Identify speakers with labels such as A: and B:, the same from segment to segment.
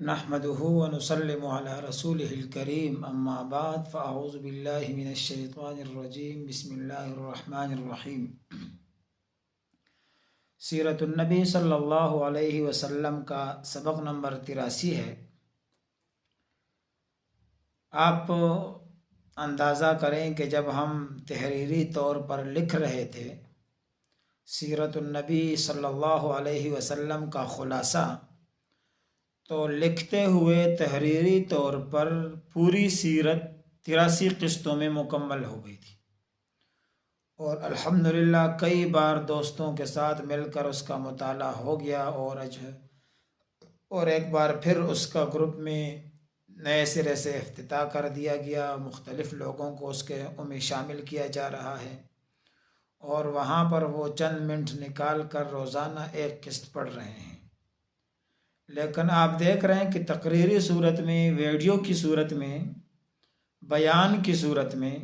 A: نحمده ونسلم على رسوله الكريم اما بعد فاعوذ باللہ من الشیطان الرجیم بسم اللہ الرحمن الرحیم۔ سیرت النبی صلی اللہ علیہ وسلم کا سبق نمبر 83 ہے۔ آپ اندازہ کریں کہ جب ہم تحریری طور پر لکھ رہے تھے سیرت النبی صلی اللہ علیہ وسلم کا خلاصہ، تو لکھتے ہوئے تحریری طور پر پوری سیرت 83 قسطوں میں مکمل ہو گئی تھی، اور الحمدللہ کئی بار دوستوں کے ساتھ مل کر اس کا مطالعہ ہو گیا، اور ایک بار پھر اس کا گروپ میں نئے سرے سے افتتاح کر دیا گیا، مختلف لوگوں کو اس کے میں شامل کیا جا رہا ہے، اور وہاں پر وہ چند منٹ نکال کر روزانہ ایک قسط پڑھ رہے ہیں۔ لیکن آپ دیکھ رہے ہیں کہ تقریری صورت میں، ویڈیو کی صورت میں، بیان کی صورت میں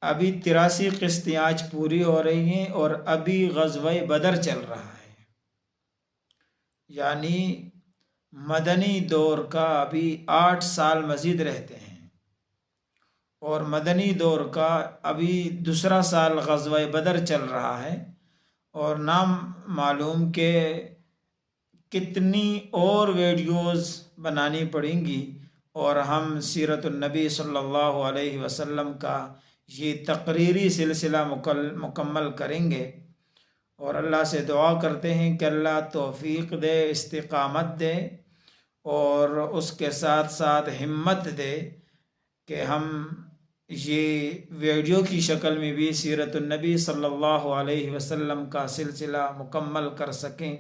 A: ابھی 83 قسطیں آج پوری ہو رہی ہیں، اور ابھی غزوہ بدر چل رہا ہے، یعنی مدنی دور کا ابھی 8 سال مزید رہتے ہیں، اور مدنی دور کا ابھی دوسرا سال غزوہ بدر چل رہا ہے، اور نام معلوم کہ کتنی اور ویڈیوز بنانی پڑیں گی، اور ہم سیرت النبی صلی اللہ علیہ وسلم کا یہ تقریری سلسلہ مکمل کریں گے، اور اللہ سے دعا کرتے ہیں کہ اللہ توفیق دے، استقامت دے، اور اس کے ساتھ ساتھ ہمت دے کہ ہم یہ ویڈیو کی شکل میں بھی سیرت النبی صلی اللہ علیہ وسلم کا سلسلہ مکمل کر سکیں۔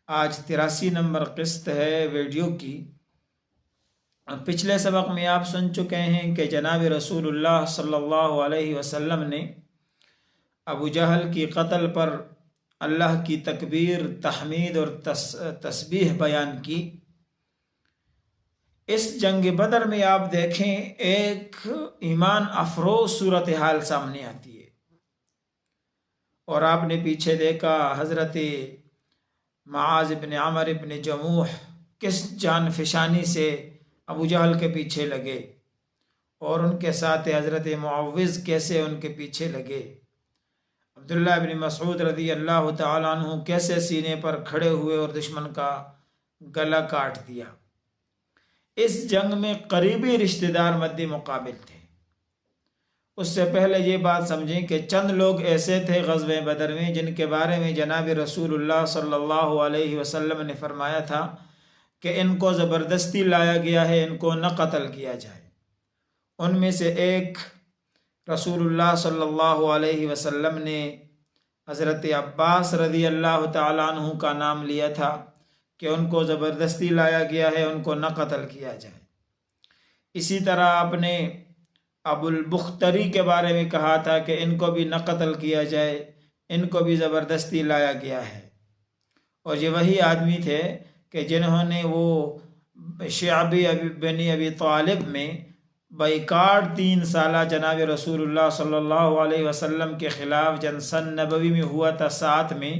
A: آج 83 نمبر قسط ہے ویڈیو کی۔ پچھلے سبق میں آپ سن چکے ہیں کہ جناب رسول اللہ صلی اللہ علیہ وسلم نے ابو جہل کی قتل پر اللہ کی تکبیر، تحمید اور تسبیح بیان کی۔ اس جنگ بدر میں آپ دیکھیں ایک ایمان افروز صورتحال سامنے آتی ہے، اور آپ نے پیچھے دیکھا حضرت معاذ بن عمر بن جموح کس جان فشانی سے ابو جہل کے پیچھے لگے، اور ان کے ساتھ حضرت معوذ کیسے ان کے پیچھے لگے، عبداللہ بن مسعود رضی اللہ تعالیٰ عنہ کیسے سینے پر کھڑے ہوئے اور دشمن کا گلا کاٹ دیا۔ اس جنگ میں قریبی رشتہ دار مد مقابل تھے۔ اس سے پہلے یہ بات سمجھیں کہ چند لوگ ایسے تھے غزوہ بدر میں جن کے بارے میں جناب رسول اللہ صلی اللہ علیہ وسلم نے فرمایا تھا کہ ان کو زبردستی لایا گیا ہے، ان کو نہ قتل کیا جائے۔ ان میں سے ایک رسول اللہ صلی اللہ علیہ وسلم نے حضرت عباس رضی اللہ تعالیٰ عنہ کا نام لیا تھا کہ ان کو زبردستی لایا گیا ہے، ان کو نہ قتل کیا جائے۔ اسی طرح آپ نے ابو البختری کے بارے میں کہا تھا کہ ان کو بھی نہ قتل کیا جائے، ان کو بھی زبردستی لایا گیا ہے، اور یہ وہی آدمی تھے کہ جنہوں نے وہ شعبی بن ابی طالب میں بائیکاٹ 3 سالہ جناب رسول اللہ صلی اللہ علیہ وسلم کے خلاف جنگ سن نبوی میں ہوا تھا 7 میں،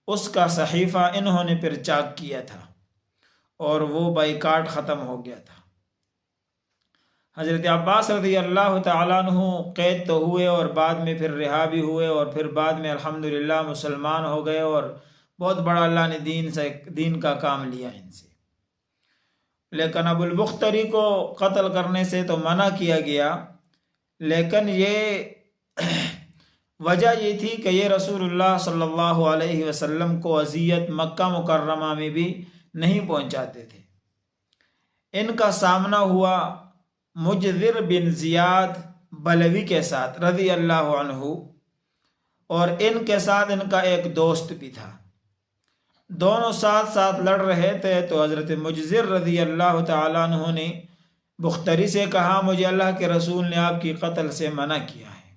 A: اس کا صحیفہ انہوں نے پھر چاک کیا تھا، اور وہ بائیکاٹ ختم ہو گیا تھا۔ حضرت عباس رضی اللہ تعالیٰ عنہ قید تو ہوئے، اور بعد میں پھر رہا بھی ہوئے، اور پھر بعد میں الحمدللہ مسلمان ہو گئے، اور بہت بڑا اللہ نے دین کا کام لیا ان سے۔ لیکن ابو البختری کو قتل کرنے سے تو منع کیا گیا، لیکن یہ وجہ یہ تھی کہ یہ رسول اللہ صلی اللہ علیہ وسلم کو اذیت مکہ مکرمہ میں بھی نہیں پہنچاتے تھے۔ ان کا سامنا ہوا مجذر بن زیاد بلوی کے ساتھ رضی اللہ عنہ، اور ان کے ساتھ ان کا ایک دوست بھی تھا۔ دونوں ساتھ ساتھ لڑ رہے تھے، تو حضرت مجذر رضی اللہ تعالیٰ عنہ نے بختری سے کہا مجھے اللہ کے رسول نے آپ کی قتل سے منع کیا ہے۔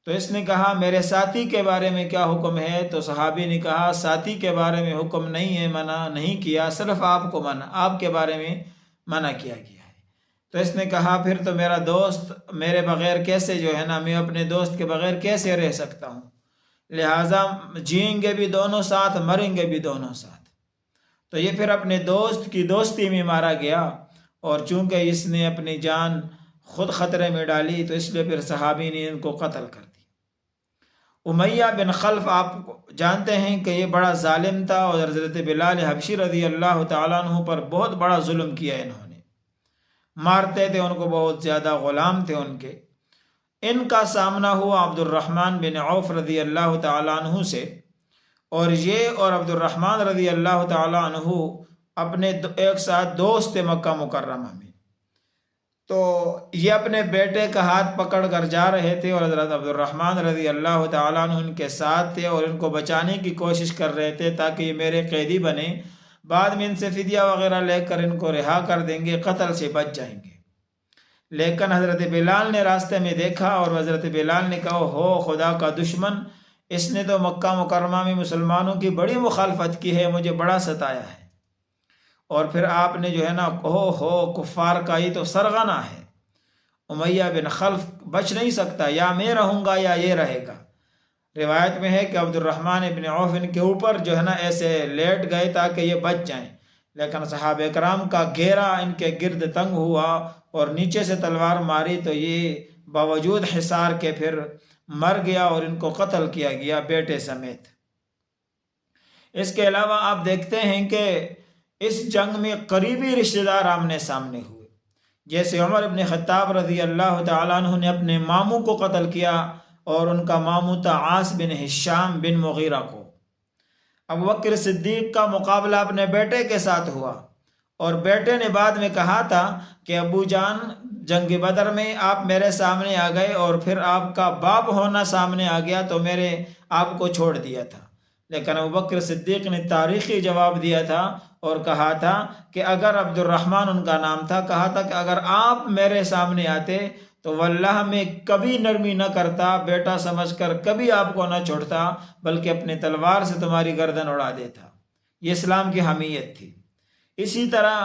A: تو اس نے کہا میرے ساتھی کے بارے میں کیا حکم ہے؟ تو صحابی نے کہا ساتھی کے بارے میں حکم نہیں ہے، منع نہیں کیا، صرف آپ کو منع، آپ کے بارے میں منع کیا گیا ہے۔ تو اس نے کہا پھر تو میرا دوست میرے بغیر کیسے جو ہے نا، میں اپنے دوست کے بغیر کیسے رہ سکتا ہوں، لہٰذا جئیں گے بھی دونوں ساتھ، مریں گے بھی دونوں ساتھ۔ تو یہ پھر اپنے دوست کی دوستی میں مارا گیا، اور چونکہ اس نے اپنی جان خود خطرے میں ڈالی تو اس لیے پھر صحابی نے ان کو قتل کر دیا۔ امیہ بن خلف آپ جانتے ہیں کہ یہ بڑا ظالم تھا، اور حضرت بلال حبشی رضی اللہ تعالیٰ عنہ پر بہت بڑا ظلم کیا انہوں نے، مارتے تھے ان کو، بہت زیادہ غلام تھے ان کے۔ ان کا سامنا ہوا عبد الرحمن بن عوف رضی اللہ تعالیٰ عنہ سے، اور یہ اور عبد الرحمن رضی اللہ تعالیٰ عنہ اپنے ایک ساتھ دوست تھے مکہ مکرمہ میں۔ تو یہ اپنے بیٹے کا ہاتھ پکڑ کر جا رہے تھے، اور حضرت عبد الرحمن رضی اللہ تعالیٰ عنہ ان کے ساتھ تھے، اور ان کو بچانے کی کوشش کر رہے تھے تاکہ یہ میرے قیدی بنے، بعد میں ان سے فدیہ وغیرہ لے کر ان کو رہا کر دیں گے، قتل سے بچ جائیں گے۔ لیکن حضرت بلال نے راستے میں دیکھا، اور حضرت بلال نے کہا ہو خدا کا دشمن، اس نے تو مکہ مکرمہ میں مسلمانوں کی بڑی مخالفت کی ہے، مجھے بڑا ستایا ہے، اور پھر آپ نے جو ہے نا ہو کفار کا یہ تو سرغنہ ہے، امیہ بن خلف بچ نہیں سکتا، یا میں رہوں گا یا یہ رہے گا۔ روایت میں ہے کہ عبد الرحمن بن عوف ان کے اوپر جو ہے نا ایسے لیٹ گئے تاکہ یہ بچ جائیں، لیکن صحابہ کرام کا گھیرا ان کے گرد تنگ ہوا، اور نیچے سے تلوار ماری تو یہ باوجود حصار کے پھر مر گیا، اور ان کو قتل کیا گیا بیٹے سمیت۔ اس کے علاوہ آپ دیکھتے ہیں کہ اس جنگ میں قریبی رشتہ دار آمنے سامنے ہوئے، جیسے عمر ابن خطاب رضی اللہ تعالیٰ عنہ نے اپنے ماموں کو قتل کیا، اور ان کا ماموں تھا عاص بن ہشام بن مغیرہ کو۔ ابو بکر صدیق کا مقابلہ اپنے بیٹے کے ساتھ ہوا، اور بیٹے نے بعد میں کہا تھا کہ ابو جان جنگ بدر میں آپ میرے سامنے آ گئے، اور پھر آپ کا باپ ہونا سامنے آ گیا تو میرے آپ کو چھوڑ دیا تھا۔ لیکن ابو بکر صدیق نے تاریخی جواب دیا تھا، اور کہا تھا کہ اگر عبد الرحمن ان کا نام تھا، کہا تھا کہ اگر آپ میرے سامنے آتے تو واللہ میں کبھی نرمی نہ کرتا، بیٹا سمجھ کر کبھی آپ کو نہ چھوڑتا، بلکہ اپنے تلوار سے تمہاری گردن اڑا دیتا۔ یہ اسلام کی حمیت تھی۔ اسی طرح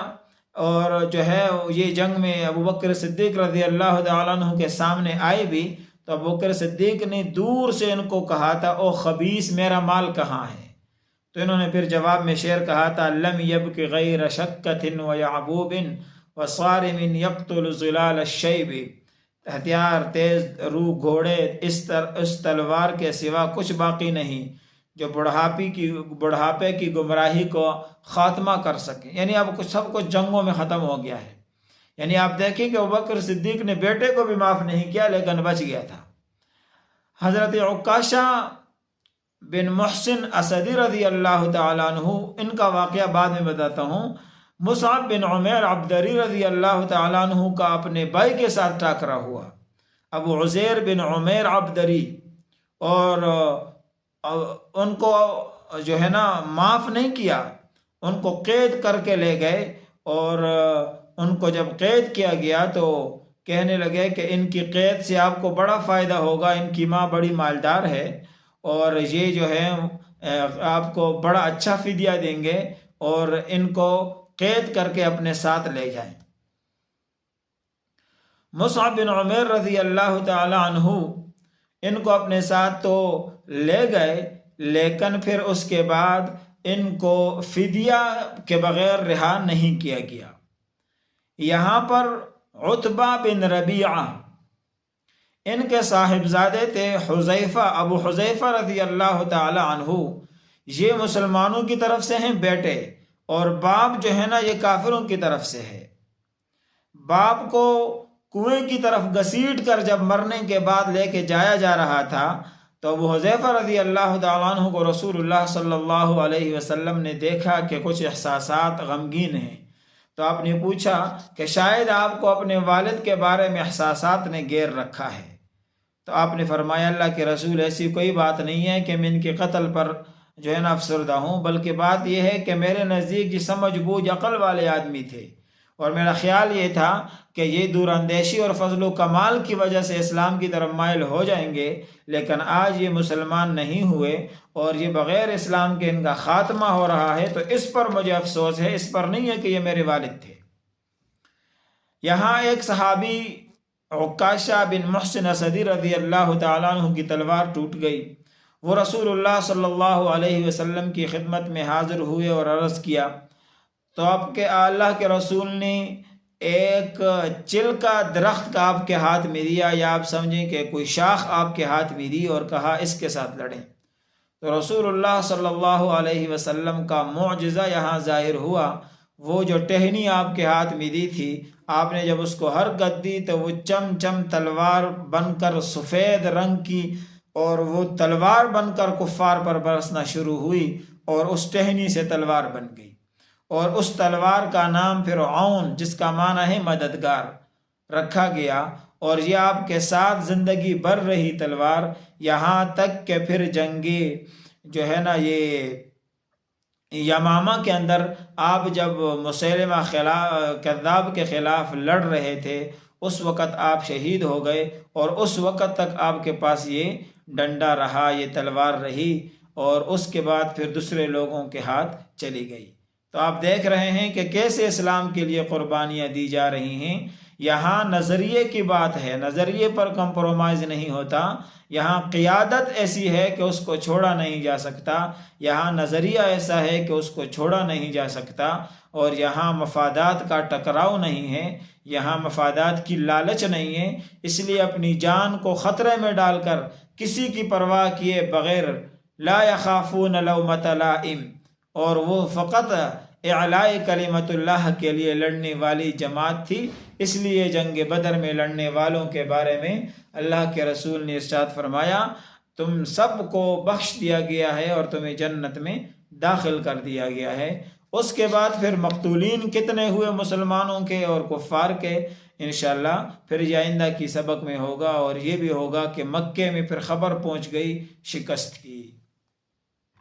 A: اور جو ہے یہ جنگ میں ابو بکر صدیق رضی اللہ تعالیٰ عنہ کے سامنے آئے بھی، تو ابو بکر صدیق نے دور سے ان کو کہا تھا او خبیث، میرا مال کہاں ہے؟ تو انہوں نے پھر جواب میں شعر کہا تھا لم یبک غیر شکۃ ویعبوب وصارم یقتل ظلال الشیب، ہتھیار، تیز رو گھوڑے، اس تلوار کے سوا کچھ باقی نہیں جو بڑھاپے کی گمراہی کو خاتمہ کر سکے۔ یعنی اب سب کچھ جنگوں میں ختم ہو گیا ہے۔ یعنی آپ دیکھیں کہ ابوبکر صدیق نے بیٹے کو بھی معاف نہیں کیا، لیکن بچ گیا تھا۔ حضرت عکاشہ بن محسن اسدی رضی اللہ تعالیٰ عنہ، ان کا واقعہ بعد میں بتاتا ہوں۔ مصعب بن عمیر عبدری رضی اللہ تعالیٰ عنہ کا اپنے بھائی کے ساتھ ٹاکرا ہوا، ابو عزیر بن عمیر عبدری، اور ان کو جو ہے نا معاف نہیں کیا، ان کو قید کر کے لے گئے، اور ان کو جب قید کیا گیا تو کہنے لگے کہ ان کی قید سے آپ کو بڑا فائدہ ہوگا، ان کی ماں بڑی مالدار ہے، اور یہ جو ہے آپ کو بڑا اچھا فدیہ دیں گے، اور ان کو قید کر کے اپنے ساتھ لے جائیں۔ مصعب بن عمیر رضی اللہ تعالی عنہ ان کو اپنے ساتھ تو لے گئے، لیکن پھر اس کے بعد ان کو فدیہ کے بغیر رہا نہیں کیا گیا۔ یہاں پر عتبہ بن ربیعہ، ان کے صاحبزادے تھے حذیفہ، ابو حذیفہ رضی اللہ تعالی عنہ، یہ مسلمانوں کی طرف سے ہیں بیٹے، اور باپ جو ہے نا یہ کافروں کی طرف سے ہے۔ باپ کو کنویں کی طرف گھسیٹ کر جب مرنے کے بعد لے کے جایا جا رہا تھا تو ابو حذیفہ رضی اللہ تعالیٰ عنہ کو رسول اللہ صلی اللہ علیہ وسلم نے دیکھا کہ کچھ احساسات غمگین ہیں، تو آپ نے پوچھا کہ شاید آپ کو اپنے والد کے بارے میں احساسات نے گھیر رکھا ہے۔ تو آپ نے فرمایا اللہ کے رسول ایسی کوئی بات نہیں ہے کہ میں ان کے قتل پر جو ہے نا افسردہ ہوں، بلکہ بات یہ ہے کہ میرے نزدیک یہ سمجھ بوجھ عقل والے آدمی تھے، اور میرا خیال یہ تھا کہ یہ دور اندیشی اور فضل و کمال کی وجہ سے اسلام کی طرف مائل ہو جائیں گے، لیکن آج یہ مسلمان نہیں ہوئے اور یہ بغیر اسلام کے ان کا خاتمہ ہو رہا ہے، تو اس پر مجھے افسوس ہے، اس پر نہیں ہے کہ یہ میرے والد تھے۔ یہاں ایک صحابی عکاشہ بن محسن اسدی رضی اللہ تعالیٰ عنہ کی تلوار ٹوٹ گئی، وہ رسول اللہ صلی اللہ علیہ وسلم کی خدمت میں حاضر ہوئے اور عرض کیا تو آپ کے اللہ کے رسول نے ایک چل کا درخت کا آپ کے ہاتھ میں دیا، یا آپ سمجھیں کہ کوئی شاخ آپ کے ہاتھ میں دی اور کہا اس کے ساتھ لڑیں، تو رسول اللہ صلی اللہ علیہ وسلم کا معجزہ یہاں ظاہر ہوا۔ وہ جو ٹہنی آپ کے ہاتھ میں دی تھی، آپ نے جب اس کو حرکت دی تو وہ چم چم تلوار بن کر سفید رنگ کی، اور وہ تلوار بن کر کفار پر برسنا شروع ہوئی اور اس ٹہنی سے تلوار بن گئی، اور اس تلوار کا نام فرعون، جس کا معنی ہے مددگار، رکھا گیا، اور یہ آپ کے ساتھ زندگی بھر رہی تلوار، یہاں تک کہ پھر جنگی جو ہے نا یہ یمامہ کے اندر آپ جب مسیلمہ کذاب کے خلاف لڑ رہے تھے، اس وقت آپ شہید ہو گئے، اور اس وقت تک آپ کے پاس یہ ڈنڈا رہا، یہ تلوار رہی، اور اس کے بعد پھر دوسرے لوگوں کے ہاتھ چلی گئی۔ تو آپ دیکھ رہے ہیں کہ کیسے اسلام کے لیے قربانیاں دی جا رہی ہیں۔ یہاں نظریے کی بات ہے، نظریے پر کمپرومائز نہیں ہوتا، یہاں قیادت ایسی ہے کہ اس کو چھوڑا نہیں جا سکتا، یہاں نظریہ ایسا ہے کہ اس کو چھوڑا نہیں جا سکتا، اور یہاں مفادات کا ٹکراؤ نہیں ہے، یہاں مفادات کی لالچ نہیں ہے، اس لیے اپنی جان کو خطرے میں ڈال کر کسی کی پرواہ کیے بغیر لا یخافون لومۃ لائم، اور وہ فقط اعلاء کلمت اللہ کے لیے لڑنے والی جماعت تھی۔ اس لیے جنگ بدر میں لڑنے والوں کے بارے میں اللہ کے رسول نے ارشاد فرمایا، تم سب کو بخش دیا گیا ہے اور تمہیں جنت میں داخل کر دیا گیا ہے۔ اس کے بعد پھر مقتولین کتنے ہوئے مسلمانوں کے اور کفار کے، انشاءاللہ پھر یہ آئندہ کی سبق میں ہوگا، اور یہ بھی ہوگا کہ مکے میں پھر خبر پہنچ گئی شکست کی۔